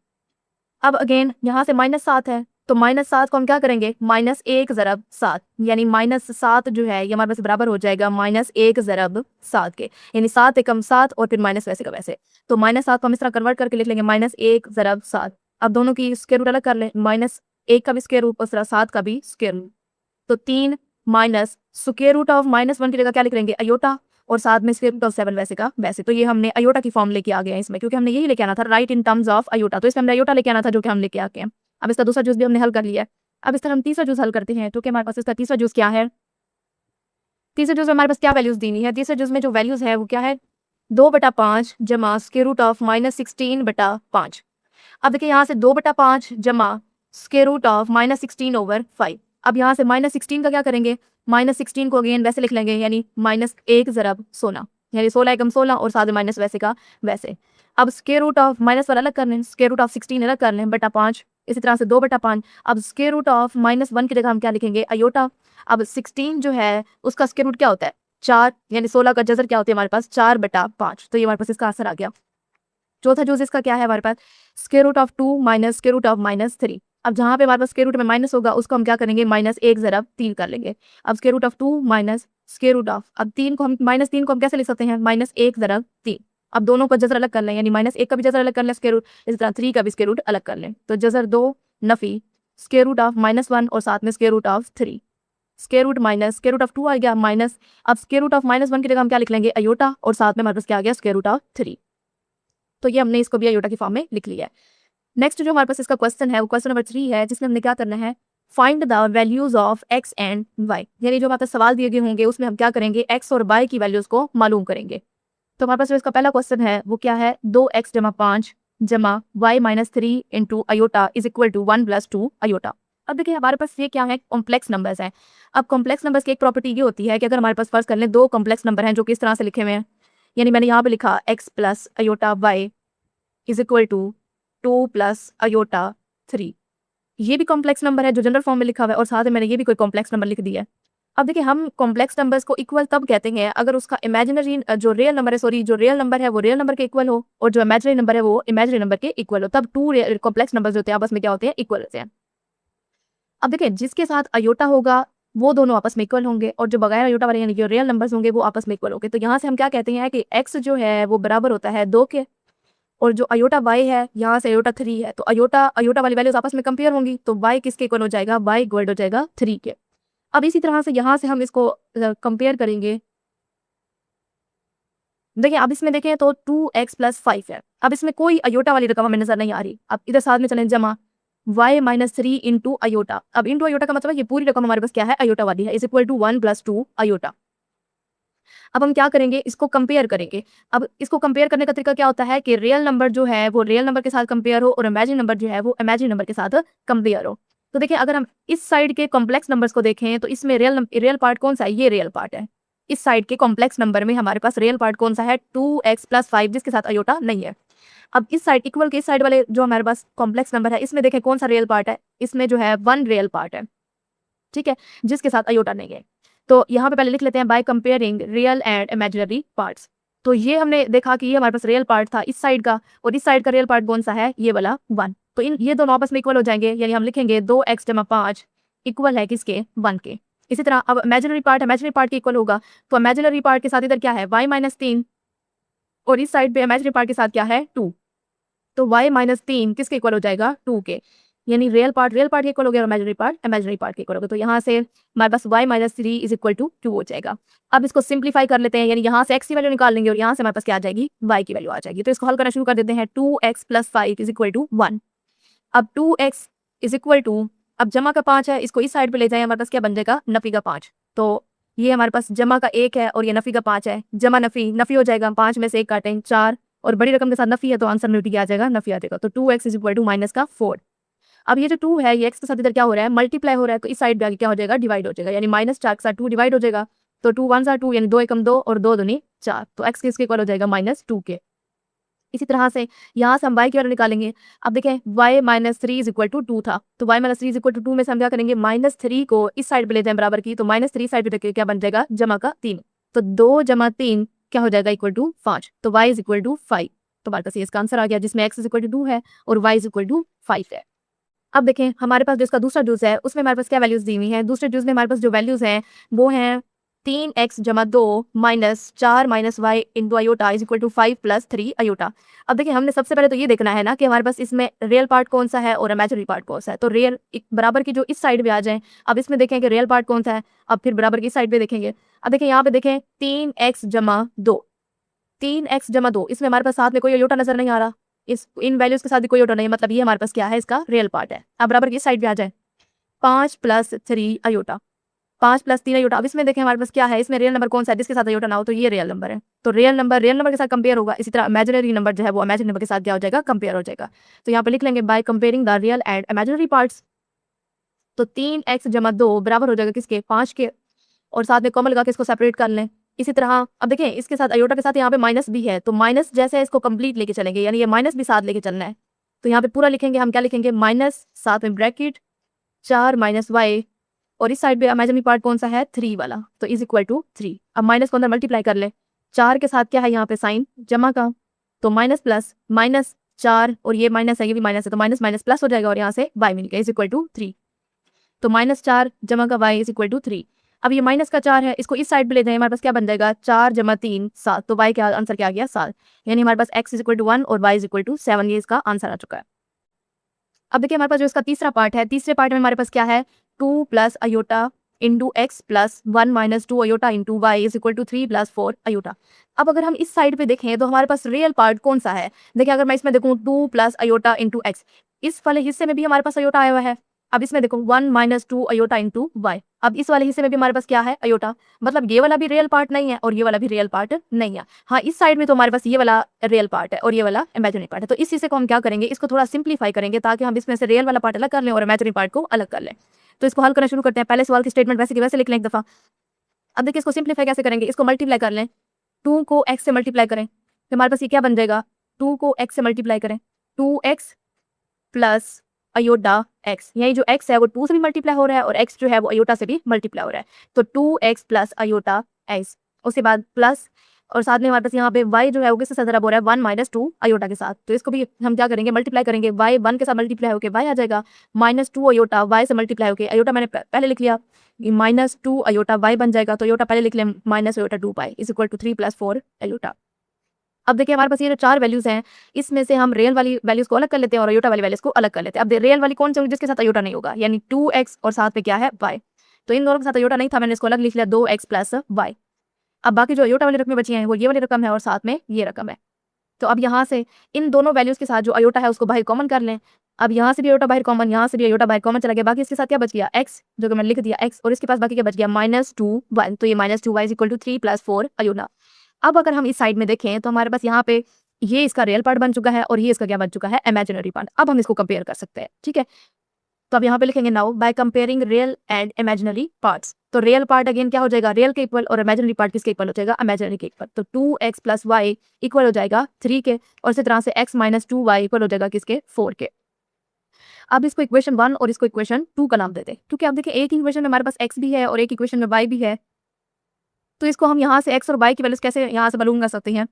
अब अगेन यहाँ से -7 है तो -7 को हम क्या करेंगे, -1 ज़रब 7, यानी -7 जो है ये हमारे पास बराबर हो जाएगा -1 ज़रब 7 के, यानी 7 एकम 7 और फिर माइनस वैसे का वैसे, तो -7 को हम इस तरह कन्वर्ट करके लिख लेंगे -1 ज़रब 7। अब दोनों की स्क्वायर रूट अलग कर लें, -1 का भी स्क्वायर रूट और 7 का भी स्क्वायर रूट, तो 3 माइनस स्क्वायर रूट ऑफ -1 की जगह क्या लिख लेंगे, अयोटा, और साथ में स्क्वायर रूट ऑफ 7 वैसे का वैसे, तो ये हमने अयोटा की फॉर्म लेके आ गए हैं इसमें, क्योंकि हमने यही लेके आना था right in terms of iota, तो इसमें हमने अयोटा लेके आना था जो कि हम लेके आ गए हैं। अब इसका दूसरा जूस भी हमने हल कर लिया है। अब इस तरह हम तीसरा जूस हल करते हैं, तो क्या हमारे पास इसका तीसरा जूस क्या है, तीसरे जूस में हमारे पास क्या वैल्यूज देनी है, तीसरे जूस में जो वैल्यूज है वो क्या है, 2/5 जमा स्क्वायर रूट ऑफ -16/5। अब देखिए यहाँ से 2/5 जमा स्क्वायर रूट ऑफ -16/5। अब यहाँ से -16 का क्या करेंगे, -16 को अगेन वैसे लिख लेंगे, यानी -1 ज़रब 16, यानी 16 एकम 16 और साथ में माइनस वैसे का वैसे। अब स्क्वायर रूट ऑफ -1 अलग कर लें, स्क्वायर रूट ऑफ 16 अलग कर लें, /5, इसी तरह से 2/5। अब स्क्वायर रूट ऑफ -1 की जगह हम क्या लिखेंगे, अयोटा। अब 16 जो है उसका स्क्वायर रूट क्या होता है 4, यानी 16 का जजर क्या होती है हमारे पास 4/5, तो ये हमारे पास इसका आंसर आ गया। चौथा जूस इसका क्या है हमारे पास, square root of 2 minus square root of -3। अब जहाँ पे हमारे पास स्क्वायर रूट में माइनस होगा उसको हम क्या करेंगे, -1 ज़रब 3 कर लेंगे। अब square root of 2 minus square root of, अब 3 को हम -3 को हम कैसे लिख सकते हैं, -1 ज़रब 3। अब दोनों का जजर अलग कर लें, यानी -1 का भी जजर अलग कर लें स्क्वायर रूट, इस तरह 3 का भी स्क्वायर रूट अलग कर लें, तो जजर 2 नफी स्क्वायर रूट ऑफ -1 और साथ में square root of 3, square root minus square root of 2 आ गया माइनस, अब स्क्वायर रूट ऑफ -1 की जगह हम क्या लिख लेंगे, अयोटा, और साथ में हमारे पास क्या आ गया, स्क्वायर रूट ऑफ 3। तो ये हमने इसको भी अयोटा की फॉर्म में लिख लिया है। नेक्स्ट जो हमारे पास इसका क्वेश्चन है वो क्वेश्चन नंबर 3 है, जिसमें हमने क्या करना है, find the values of x and y, यानी जो हमारे पास सवाल दिए गए होंगे उसमें हम क्या करेंगे, x और y की वैल्यूज को मालूम करेंगे। तो हमारे पास जो इसका पहला क्वेश्चन है वो क्या है, 2x जमा 5 जमा y minus 3 into iota is equal to 1 + 2 iota. अब देखिए हमारे पास ये क्या है, कॉम्प्लेक्स नंबर्स हैं। अब कॉम्प्लेक्स नंबर्स की एक प्रॉपर्टी ये होती है कि अगर हमारे पास फर्ज कर लें दो कॉम्प्लेक्स नंबर हैं जो कि इस तरह से लिखे हुए हैं, यानी मैंने यहाँ पे लिखा x + iota y is equal to 2 plus iota 3। ये भी कॉम्प्लेक्स नंबर है जो जनरल फॉर्म में लिखा हुआ है और साथ में मैंने ये भी कोई कॉम्प्लेक्स नंबर लिख दिया है। अब देखिए हम कॉम्प्लेक्स नंबर्स को इक्वल तब कहते हैं अगर उसका इमेजिनरी जो रियल नंबर है जो रियल नंबर है वो रियल नंबर के इक्वल हो और जो इमेजिनरी नंबर है वो इमेजिनरी नंबर के इक्वल हो, तब टू कॉम्प्लेक्स नंबर्स होते हैं आपस में क्या होते हैं, इक्वल होते हैं। अब देखिए जिसके साथ अयोटा होगा वो दोनों आपस में इक्वल होंगे और जो बगैर अयोटा वाले यानी जो रियल नंबर्स होंगे वो आपस में इक्वल होंगे। तो यहाँ से हम क्या कहते हैं कि x जो है वो बराबर होता है 2 के, और जो अयोटा y है यहाँ से अयोटा 3 है, तो अयोटा वाली वैल्यूज आपस में कंपेयर होंगी, तो y किसके इक्वल हो जाएगा, y इक्वल हो जाएगा 3 के। अब इसी तरह से यहाँ से हम इसको कंपेयर करेंगे। देखिए अब इसमें देखें तो 2x प्लस 5 है। अब इसमें कोई अयोटा वाली रकम हमें नजर नहीं आ रही। अब इधर साथ में चलें जमा y माइनस 3 इंटू अयोटा। अब इंटू अयोटा का मतलब है ये पूरी रकम हमारे पास क्या है, अयोटा वाली है, is equal to 1 plus 2 iota. अब हम क्या करेंगे, इसको कंपेयर करेंगे। अब इसको कंपेयर करने का तरीका क्या होता है कि रियल नंबर जो है वो रियल नंबर के साथ कंपेयर हो और इमेजिनरी नंबर जो है वो इमेजिनरी नंबर के साथ कंपेयर हो। तो देखिए अगर हम इस साइड के कॉम्प्लेक्स नंबर्स को देखें तो इसमें रियल पार्ट कौन सा है, ये रियल पार्ट है। इस साइड के कॉम्प्लेक्स नंबर में हमारे पास रियल पार्ट कौन सा है, 2x प्लस 5 जिसके साथ अयोटा नहीं है। अब इस साइड इक्वल के इस साइड वाले जो हमारे पास कॉम्प्लेक्स नंबर है इसमें देखें कौन सा रियल पार्ट है, इसमें जो है 1 रियल पार्ट है, ठीक है, जिसके साथ अयोटा नहीं है। तो यहाँ पे पहले लिख लेते हैं by comparing real and imaginary parts. तो ये हमने देखा कि ये हमारे पास रियल पार्ट था इस साइड का, और इस साइड का रियल पार्ट कौन सा है, ये वाला 1। तो इन ये दोनों आपस में इक्वल हो जाएंगे, यानी हम लिखेंगे 2x जमा 5 इक्वल है किसके, 1 के। इसी तरह अब इमेजिनरी पार्ट के इक्वल होगा, तो इमेजिनरी पार्ट के साथ इधर क्या है, y माइनस 3, और इस साइड पे इमेजिनरी पार्ट के साथ क्या है, 2। तो y माइनस 3 किसके इक्वल हो जाएगा, 2 के। यानी रियल पार्ट के इक्वल हो गया और इमेजिनरी पार्ट के इक्वल हो गया। तो यहाँ से हमारे पास y minus 3 is equal to 2 हो जाएगा। अब इसको सिंप्लीफाई कर लेते हैं, यानी यहाँ से x की वैल्यू निकाल लेंगे और यहाँ से हमारे पास क्या आ जाएगी, y की वैल्यू आ जाएगी। तो इसको हल करना शुरू कर देते हैं। 2x plus 5 is equal to 1। अब 2x इज इक्वल टू, अब जमा का 5 है, इसको इस साइड पे ले जाए, हमारे पास क्या बन जाएगा, नफी का 5। तो ये हमारे पास जमा का 1 है और ये नफी का 5 है, जमा नफी हो जाएगा, 5 में से 1 काटें 4, और बड़ी रकम के साथ नफी है तो आंसर में क्या आ जाएगा, नफी आ जाएगा। तो 2x is equal to minus का 4। अब ये जो 2 है ये x के साथ इधर क्या हो रहा है, मल्टीप्लाई हो रहा है, तो इस साइड पे आगे क्या हो जाएगा, डिवाइड हो जाएगा, यानी माइनस 4 के साथ 2 डिवाइड हो जाएगा। तो 2 1 2 यानी 2 एकम 2 और 2 दूनी 4, तो x किसके इक्वल हो जाएगा, माइनस 2 के। इसी तरह से यहाँ से हम y की वैल्यू निकालेंगे। अब देखें y minus 3 is equal to 2 था, तो y minus 3 is equal to 2 में से हम क्या करेंगे, माइनस 3 को इस साइड पे ले जाएं बराबर की, तो माइनस 3 साइड पे क्या बन जाएगा, जमा का 3। तो 2 जमा 3 क्या हो जाएगा, इक्वल टू 5। तो y इज इक्वल टू 5। तो हमारे पास ये इसका आंसर आ गया, जिसमें x इज इक्वल टू 2 है और y इज इक्वल टू 5 है। अब देखें हमारे पास जो इसका दूसरा जूस है उसमें हमारे पास क्या वैल्यूज दी हुई हैं। दूसरे जूस में हमारे पास जो वैल्यूज हैं वो हैं 3x जमा 2 minus 4 minus y into iota is equal to 5 plus 3 iota. अब देखिए हमने सबसे पहले तो ये देखना है ना कि हमारे पास इसमें रियल पार्ट कौन सा है और इमेजिनरी पार्ट कौन सा है। तो रियल बराबर की जो इस साइड पे आ जाए, अब इसमें देखें कि रियल पार्ट कौन सा है, अब फिर बराबर की साइड पे देखेंगे। अब देखिए यहाँ पे देखें 3x जमा 2, 3x जमा 2, इसमें हमारे पास साथ में कोई अयोटा नजर नहीं आ रहा, इस इन वैल्यूज के साथ भी कोई अयोटा नहीं, मतलब ये हमारे पास क्या है, इसका रियल पार्ट है। अब बराबर की साइड पे आ जाए 5 प्लस 3 अयोटा, 5 प्लस 3 अयोटा। अब इसमें देखें हमारे पास क्या है, इसमें रियल नंबर कौन सा है जिसके साथ अयोटा ना हो, तो ये रियल नंबर है, तो रियल नंबर के साथ कंपेयर होगा। इसी तरह इमेजिनरी नंबर जो है वो इमेजिनरी नंबर के साथ क्या हो जाएगा, कंपेयर हो जाएगा। तो यहाँ पे लिख लेंगे by comparing the real and imaginary parts. तो 3x जमा 2 बराबर हो जाएगा किसके, 5 के, और साथ में कॉमन लगा के इसको सेपरेट कर लें। इसी तरह अब देखें इसके साथ अयोटा के साथ यहाँ पे माइनस भी है, तो माइनस जैसे इसको कंप्लीट लेके चलेंगे, यानी ये माइनस भी साथ लेके चलना है। तो यहाँ पे पूरा लिखेंगे हम, क्या लिखेंगे, माइनस साथ में ब्रैकेट 4 माइनस वाई, और इस साइड पे इमेजिनरी पार्ट कौन सा है, 3 वाला, तो इज इक्वल टू 3। अब माइनस को अंदर मल्टीप्लाई कर ले, 4 के साथ क्या है यहाँ पे साइन जमा का, तो माइनस प्लस माइनस 4, और ये माइनस है, ये भी माइनस है, तो माइनस माइनस प्लस हो जाएगा और यहाँ से वाई मिल गया इज इक्वल टू 3। तो माइनस 4 जमा का वाई इज इक्वल टू 3। अब ये माइनस का 4 है, इसको इस साइड पे ले जाए, हमारे पास क्या बन जाएगा, 4 जमा 3 7, तो वाई का आंसर क्या आ गया, 7। यानी हमारे पास x इज इक्वल टू 1 और y इज इक्वल टू 7, ये इसका आंसर आ चुका है। अब देखिए हमारे पास जो इसका तीसरा पार्ट है, तीसरे पार्ट में हमारे पास क्या है, 2 plus iota into x plus 1 minus 2 iota into y is equal to 3 plus 4 iota. अब अगर हम इस साइड पे देखें तो हमारे पास रियल पार्ट कौन सा है, देखिए अगर मैं इसमें देखूँ 2 प्लस अयोटा इंटू एक्स, इस वाले हिस्से में भी हमारे पास अयोटा आया हुआ है। अब इसमें देखो 1 माइनस 2 अयोटा इंटू वाई, अब इस वाले हिस्से में भी हमारे पास क्या है, अयोटा, मतलब ये वाला भी रियल पार्ट नहीं है और ये वाला भी रियल पार्ट नहीं है। हाँ इस साइड में तो हमारे पास ये वाला रियल पार्ट है और ये वाला इमेजिनरी पार्ट है। तो इस हिस्से को हम क्या करेंगे, इसको थोड़ा सिंप्लीफाई करेंगे ताकि हम इसमें से रियल वाला पार्ट अलग कर लें और इमेजिनरी पार्ट को अलग कर लें। तो इसको हल करना शुरू करते हैं। पहले सवाल की स्टेटमेंट वैसे की वैसे लिख लें एक दफा। अब देखिए इसको सिंप्लीफाई कैसे करेंगे, इसको मल्टीप्लाई कर लें, 2 को x से मल्टीप्लाई करें, तो हमारे पास ये क्या बन जाएगा, 2 को x से मल्टीप्लाई करें, 2x प्लस अयोटा एक्स, यही जो एक्स है वो 2 से भी मल्टीप्लाई हो रहा है और एक्स जो है वो अयोटा से भी मल्टीप्लाई हो रहा है, तो 2x प्लस अयोटा एक्स, उसके बाद प्लस और साथ में हमारे पास यहाँ पे y जो है वो किसके साथ रब हो रहा है 1 माइनस 2 अयोटा के साथ, तो इसको भी हम क्या करेंगे मल्टीप्लाई करेंगे, y 1 के साथ मल्टीप्लाई होकर y आ जाएगा, माइनस 2 अयोटा y से मल्टीप्लाई होकर अयोटा मैंने पहले लिख लिया, माइनस 2 अयोटा y बन जाएगा, तो अयोटा पहले लिख लें minus iota 2 pi is equal to 3 plus 4 iota. अब देखिए हमारे पास ये जो 4 वैल्यूज हैं इसमें से हम रियल वाली वैल्यूज को अलग कर लेते हैं और अयोटा वाली वैल्यूज को अलग कर लेते हैं। अब रियल वाली कौन सी होगी जिसके साथ अयोटा नहीं होगा, यानी 2x और साथ में क्या है y, तो इन दोनों के साथ अयोटा नहीं था, मैंने इसको अलग लिख लिया 2x प्लस y। अब बाकी जो अयोटा वाली रकमें बची हैं वो ये वाली रकम है और साथ में ये रकम है, तो अब यहाँ से इन दोनों वैल्यूज के साथ जो अयोटा है उसको बाहर कॉमन कर लें। अब यहाँ से भी अयोटा बाहर कॉमन, यहाँ से भी अयोटा बाहर कॉमन चला गया, बाकी इसके साथ क्या बच गया x, जो कि मैंने लिख दिया x, और इसके पास बाकी क्या बच गया -2y, तो ये -2y equal to 3 plus 4 iota. अब अगर हम इस साइड में देखें तो हमारे पास यहाँ पे ये इसका रियल पार्ट बन चुका है और ये इसका क्या बन चुका है इमेजिनरी पार्ट। अब हम इसको कंपेयर कर सकते हैं, ठीक है, तो अब यहाँ पे लिखेंगे now by comparing real and imaginary parts, तो रियल पार्ट अगेन क्या हो जाएगा रियल के इक्वल और इमेजिनरी पार्ट किसके इक्वल हो जाएगा इमेजिनरी के इक्वल, तो 2x प्लस y इक्वल हो जाएगा 3 के, और इसी तरह से x माइनस 2y इक्वल हो जाएगा किसके 4 के। अब इसको इक्वेशन 1 और इसको इक्वेशन 2 का नाम देते हैं, क्योंकि आप देखिए एक इक्वेशन में हमारे पास x भी है और एक इक्वेशन में y भी है, तो इसको हम यहाँ से x और y की वैल्यूज कैसे यहाँ से मालूम कर सकते हैं,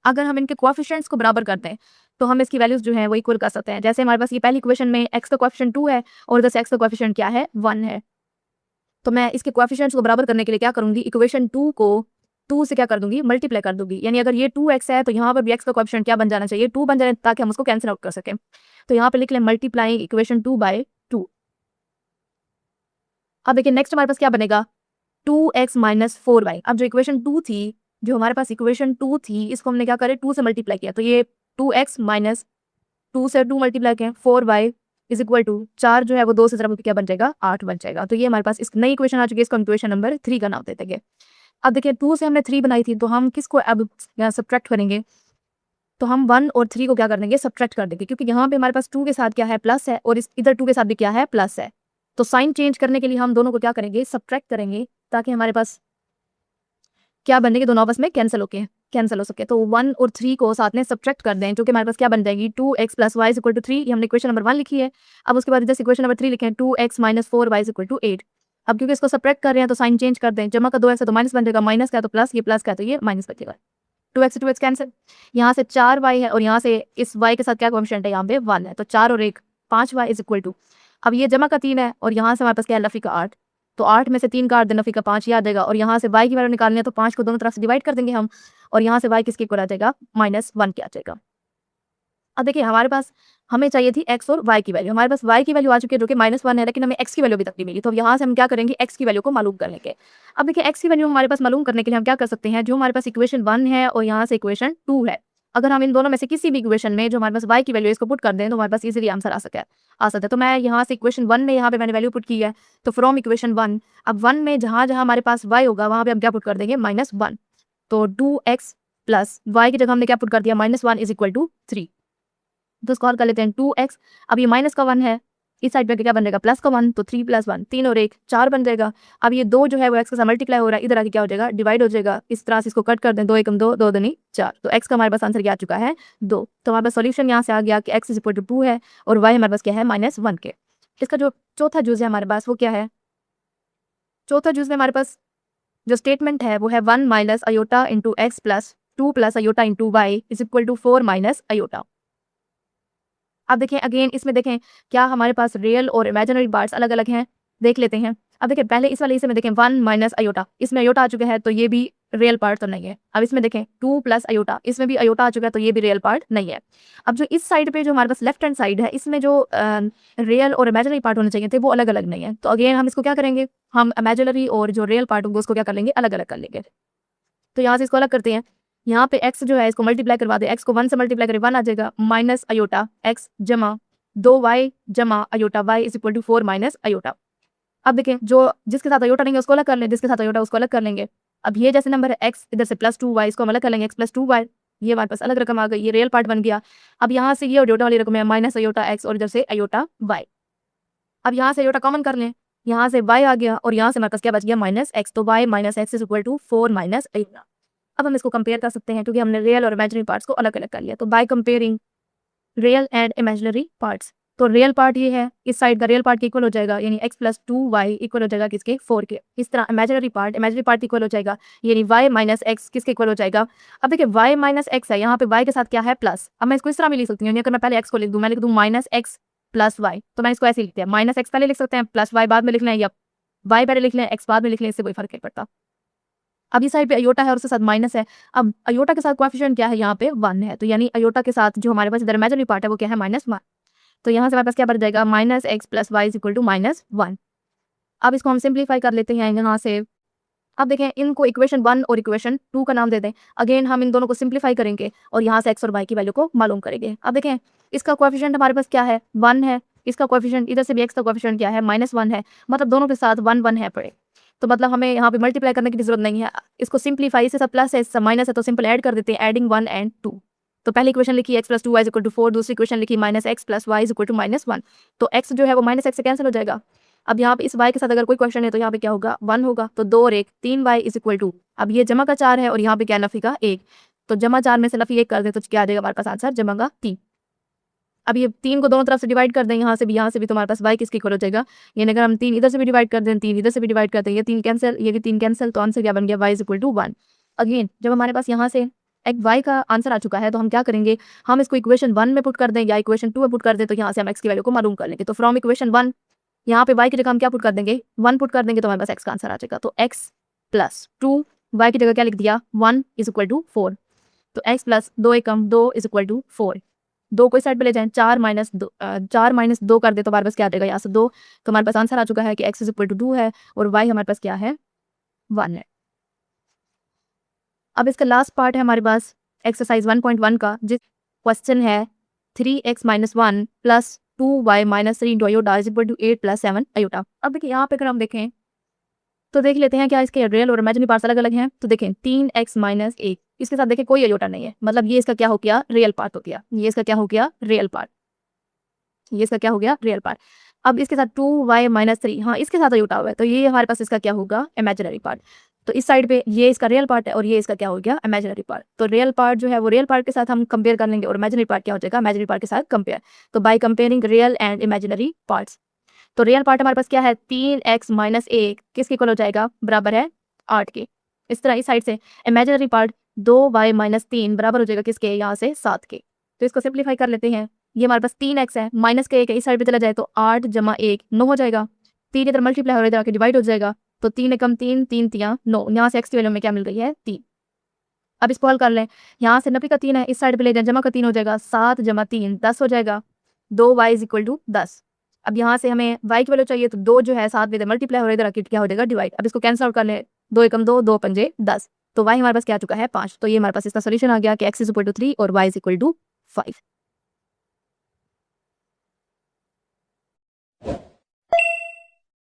अगर हम इनके कोएफिशिएंट्स को बराबर करते हैं तो हम इसकी वैल्यूज जो है वो इक्वल कर सकते हैं। जैसे हमारे पास ये पहली इक्वेशन में x का कोएफिशिएंट 2 है और इधर से x का कोएफिशिएंट क्या है 1 है, तो मैं इसके कोएफिशिएंट्स को बराबर करने के लिए क्या करूंगी इक्वेशन 2 को 2 से क्या कर दूंगी मल्टीप्लाई कर दूंगी, यानी अगर ये 2x है तो यहाँ पर भी x का कोएफिशिएंट क्या बन जाना चाहिए 2 बन जाए, ताकि हम उसको कैंसिल आउट कर सकें। तो यहाँ पे लिख लें मल्टीप्लाइंग इक्वेशन 2 बाय 2। अब देखिए नेक्स्ट हमारे पास क्या बनेगा 2x माइनस 4y। अब जो इक्वेशन 2 थी, जो हमारे पास इक्वेशन 2 थी, इसको हमने क्या करें 2 से मल्टीप्लाई किया, तो ये 2x माइनस 2 से 2 मल्टीप्लाई किया 4y इज इक्वल टू 4 जो है वो 2 से जरा क्या बन जाएगा 8 बन जाएगा, तो ये हमारे पास इस नई इक्वेशन आ चुकी है, इसको इक्वेशन नंबर 3 का नाम दे देंगे। अब देखिए 2 से हमने 3 बनाई थी, तो हम किसको अब यहाँ सब्ट्रैक्ट करेंगे, तो हम 1 और 3 को क्या कर देंगे सब्ट्रैक्ट कर देंगे, क्योंकि यहाँ पे हमारे पास 2 के साथ क्या है प्लस है और इस इधर 2 के साथ भी क्या है प्लस है, तो साइन चेंज करने के लिए हम दोनों को क्या करेंगे सब्ट्रैक्ट करेंगे, ताकि हमारे पास क्या बनने के दोनों आपस में कैंसिल हो सके। तो 1 और 3 को साथ में सब्ट्रैक्ट कर दें, जो कि हमारे पास क्या बन जाएगी 2x plus Y equal to 3, ये हमने इक्वेशन नंबर 1 लिखी है। अब उसके बाद इधर इक्वेशन नंबर 3 लिखें 2x minus 4y equal to 8। अब क्योंकि इसको सब्ट्रैक्ट कर रहे हैं तो साइन चेंज कर दें, जमा का 2x है तो माइनस बन जाएगा, माइनस का तो प्लस, ये प्लस का तो ये माइनस बचेगा, 2x से 2x कैंसिल, यहाँ से 4y है और यहाँ से इस y के साथ क्या कोएफिशिएंट है यहाँ पे 1 है, तो 4 और 1 5y इज इक्वल टू, अब ये जमा का 3 है और यहाँ से हमारे पास क्या है लफी का 8, तो 8 में से 3 काट देना, फिर का 5 याद देगा, और यहाँ से y की वैल्यू निकालनी है तो 5 को दोनों तरफ से डिवाइड कर देंगे हम, और यहाँ से y किसके इक्वल आ जाएगा -1 के आ जाएगा। अब देखिए हमारे पास हमें चाहिए थी x और y की वैल्यू, हमारे पास y की वैल्यू आ चुकी है जो कि -1 है, लेकिन हमें x की वैल्यू अभी तक नहीं मिली, तो यहाँ से हम क्या करेंगे x की वैल्यू को मालूम कर लेंगे। अब देखिए x की वैल्यू हमारे पास मालूम करने के लिए हम क्या कर सकते हैं, जो हमारे पास इक्वेशन 1 है और यहाँ से इक्वेशन 2 है, अगर हम इन दोनों में से किसी भी इक्वेशन में जो हमारे पास y की वैल्यू इसको पुट कर दें तो हमारे पास इजीली आंसर आ सकता है। तो मैं यहाँ से इक्वेशन 1 में यहाँ पे मैंने वैल्यू पुट की है, तो फ्रॉम इक्वेशन 1, अब 1 में जहाँ जहाँ हमारे पास y होगा वहाँ पे हम क्या पुट कर देंगे -1, तो 2x प्लस y की जगह हमने क्या पुट कर दिया -1 इज इक्वल टू 3, तो इसको हल कर लेते हैं 2x, अब ये माइनस का 1 है, इस साइड पे क्या बन जाएगा प्लस का 1, तो 3 प्लस 1 3 और 1 4 बन जाएगा। अब ये 2 जो है वो x के साथ मल्टीप्लाई हो रहा है, इधर आके क्या हो जाएगा डिवाइड हो जाएगा, इस तरह से इसको कट कर दें, 2 एकम 2 2 दूनी 4, तो x का हमारे पास आंसर क्या आ चुका है 2, तो हमारे पास सॉल्यूशन यहाँ से आ गया कि x इज इक्वल टू 2 है और y हमारे पास क्या है -1 के। इसका जो चौथा जूज है हमारे पास वो क्या है, चौथा जूज में हमारे पास जो स्टेटमेंट है वो है 1 minus iota into x plus 2 plus iota into y is equal to 4 minus iota. अब देखें अगेन इसमें देखें क्या हमारे पास रियल और इमेजिनरी पार्ट्स अलग अलग हैं, देख लेते हैं। अब देखें पहले इस वाले इसमें देखें 1 माइनस अयोटा, इसमें अयोटा आ चुका है तो ये भी रियल पार्ट तो नहीं है। अब इसमें देखें 2 प्लस अयोटा, इसमें भी अयोटा आ चुका है तो ये भी रियल पार्ट नहीं है। अब जो इस साइड पे जो हमारे पास लेफ्ट हैंड साइड है इसमें जो रियल और इमेजिनरी पार्ट होने चाहिए थे वो अलग अलग नहीं है, तो अगेन हम इसको क्या करेंगे, हम इमेजिनरी और जो रियल पार्ट होंगे उसको क्या कर लेंगे अलग अलग कर लेंगे। तो यहाँ से इसको अलग करते हैं, यहाँ पे x जो है इसको मल्टीप्लाई करवा दे, x को 1 से मल्टीप्लाई करें 1 आ जाएगा, माइनस अयोटा x जमा 2y जमा iota y is equal to 4 minus iota. अब देखें जो जिसके साथ अयोटा नहीं है उसको अलग कर लें, जिसके साथ अयोटा उसको अलग कर लेंगे। अब ये जैसे नंबर है x इधर से प्लस 2y, इसको हम अलग कर लेंगे x प्लस 2y, ये हमारे पास अलग रकम आ गई, ये रियल पार्ट बन गया। अब यहाँ से ये अयोटा वाली रकम है माइनस अयोटा x और इधर से अयोटा y। अब यहाँ से अयोटा कॉमन कर लें, यहाँ से y आ गया और यहाँ से हमारे पास क्या बच गया -x, तो y minus x is equal to 4 minus iota. अब हम इसको कंपेयर कर सकते हैं क्योंकि हमने रियल और इमेजिनरी पार्ट्स को अलग अलग कर लिया, तो by comparing real and imaginary parts. तो रियल पार्ट ये है, इस साइड का रियल पार्ट के इक्वल हो जाएगा, यानी x प्लस 2y इक्वल हो जाएगा किसके, 4 के। इस तरह इमेजिनरी पार्ट इक्वल हो जाएगा, यानी y माइनस एक्स किसके इक्वल हो जाएगा। अब देखिए y माइनस एक्स है, यहाँ पे y के साथ क्या है, प्लस। अब मैं इसको इस तरह भी लिख सकती हूँ, अगर मैं पहले x को लिख दूँ, मैं लिख दूँ माइनस एक्स प्लस वाई, तो मैं इसको ऐसे लिखते हैं, माइनस एक्स पहले लिख सकते हैं, प्लस वाई बाद में लिख लें, या वाई पहले लिख लें, एक्स बाद में लिख लें, इससे कोई फर्क नहीं पड़ता। अब इस साइड पे अयोटा है और उसके साथ माइनस है। अब अयोटा के साथ कोएफिशिएंट क्या है, यहाँ पे 1 है, तो यानी अयोटा के साथ जो हमारे पास इधर इमेजिनरी पार्ट है वो क्या है, -1। तो यहाँ से हमारे पास क्या बन जाएगा, minus x plus y is equal to -1। अब इसको हम सिंप्लीफाई कर लेते हैं यहाँ से। अब देखें, इनको इक्वेशन 1 और इक्वेशन 2 का नाम दे दें। अगेन हम इन दोनों को सिंप्लीफाई करेंगे और यहाँ से एक्स और वाई की वैल्यू को मालूम करेंगे। अब देखें, इसका कोएफिशिएंट हमारे पास क्या है, 1 है। इसका कोएफिशिएंट इधर से भी एक्स का कोएफिशिएंट क्या है, -1 है। मतलब दोनों के साथ 1 1 है पड़े, तो मतलब हमें यहाँ पे मल्टीप्लाई करने की जरूरत नहीं है। इसको सिंप्लीफाई से, सब प्लस है सब माइनस है, तो सिंपल ऐड कर देते हैं, एडिंग 1 and 2। तो पहली इक्वेशन लिखी x plus 2y is equal to 4, दूसरी इक्वेशन लिखी minus x plus y is equal to -1। तो x जो है वो माइनस एक्स से कैंसिल हो जाएगा। अब यहाँ पे इस y के साथ अगर कोई क्वेश्चन है तो यहाँ पे क्या होगा, 1 होगा, तो 2 और 1 3y इज इक्वल टू, अब ये जमा का 4 है और यहाँ पे क्या, नफी का 1, तो जमा 4 में से नफी 1 कर दे तो क्या आ जाएगा हमारे पास आंसर, जमा का 3। अब ये 3 को दोनों तरफ से डिवाइड कर दें, यहाँ से भी तुम्हारे पास y किसके इक्वल हो जाएगा, यानी अगर हम 3 इधर से भी डिवाइड कर दें, 3 इधर से भी डिवाइड कर दें, ये 3 कैंसिल, ये भी 3 कैंसिल, तो आंसर क्या बन गया, y is equal to 1। Again जब हमारे पास यहाँ से एक y का आंसर आ चुका है तो हम क्या करेंगे, हम इसको इक्वेशन 1 में पुट कर दें या इक्वेशन 2 में पुट कर दें, तो यहाँ से हम x की वैल्यू को मालूम कर लेंगे। तो फ्रॉम इक्वेशन 1 यहाँ पे y की जगह हम क्या पुट कर देंगे, 1 पुट कर देंगे, तो हमारे पास x का आंसर आ जाएगा। तो x प्लस 2, y की जगह क्या लिख दिया, 1 इज इक्वल टू 4, तो x plus 2 Ekam 2 is equal to 4। 2 को इस साइड पे ले जाएं, 4 माइनस 2 कर दे तो हमारे पास क्या आ जाएगा, यहाँ से 2, तो हमारे पास आंसर आ चुका है कि x इज इक्वल टू 2 है और y हमारे पास क्या है, 1 है। अब इसका लास्ट पार्ट है हमारे पास एक्सरसाइज 1.1 का, जिस क्वेश्चन है 3x minus 1 plus 2y minus 3 into iota is equal to 8 plus 7 iota. अब देखिए यहाँ पे अगर हम देखें तो देख लेते हैं क्या इसके रियल और इमेजिनरी पार्ट्स अलग अलग हैं। तो देखें 3x माइनस 1, इसके साथ देखें कोई अयोटा नहीं है, मतलब ये इसका क्या हो गया, रियल पार्ट हो गया, ये इसका क्या हो गया, रियल पार्ट, ये इसका क्या हो गया, रियल पार्ट। अब इसके साथ 2y माइनस 3, हाँ इसके साथ अयोटा हुआ है, तो ये हमारे पास इसका क्या होगा, इमेजिनरी पार्ट। तो इस साइड पे ये इसका रियल पार्ट है और ये इसका क्या हो गया, इमेजिनरी पार्ट। तो रियल पार्ट जो है वो रियल पार्ट के साथ हम कंपेयर कर लेंगे और इमेजिनरी पार्ट क्या हो जाएगा, इमेजिनरी पार्ट के साथ कंपेयर। तो by comparing real and imaginary parts, तो रियल पार्ट हमारे पास क्या है, 3x माइनस 1 किसके इक्वल हो जाएगा, बराबर है 8 के। इस तरह इस साइड से इमेजिनरी पार्ट 2y माइनस 3 बराबर हो जाएगा किसके, यहाँ से 7 के। तो इसको सिंप्लीफाई कर लेते हैं, ये हमारे पास 3x है, माइनस के 1 है, इस साइड पे चला जाए तो 8 जमा 1 9 हो जाएगा, 3 इधर मल्टीप्लाई हो इधर आके डिवाइड हो जाएगा, तो 3 एकम 3 3 तियां 9, यहाँ से x की वैल्यू में क्या मिल गई है, 3। अब इसको हल कर लें, यहाँ से नफी का 3 है, इस साइड पे ले जाए, जमा का 3 हो जाएगा, 7 जमा 3 10 हो जाएगा, 2y इज इक्वल टू 10। अब यहाँ से हमें y की वैल्यू चाहिए, तो 2 जो है 7 में इधर मल्टीप्लाई हो रहा है, इधर आके क्या हो जाएगा, डिवाइड। अब इसको कैंसिल आउट कर लें, 2 एकम 2 2 पंजे 10, तो y हमारे पास क्या आ चुका है, 5। तो ये हमारे पास इसका सोल्यूशन आ गया कि x इज इक्वल टू 3 और y इज इक्वल टू 5।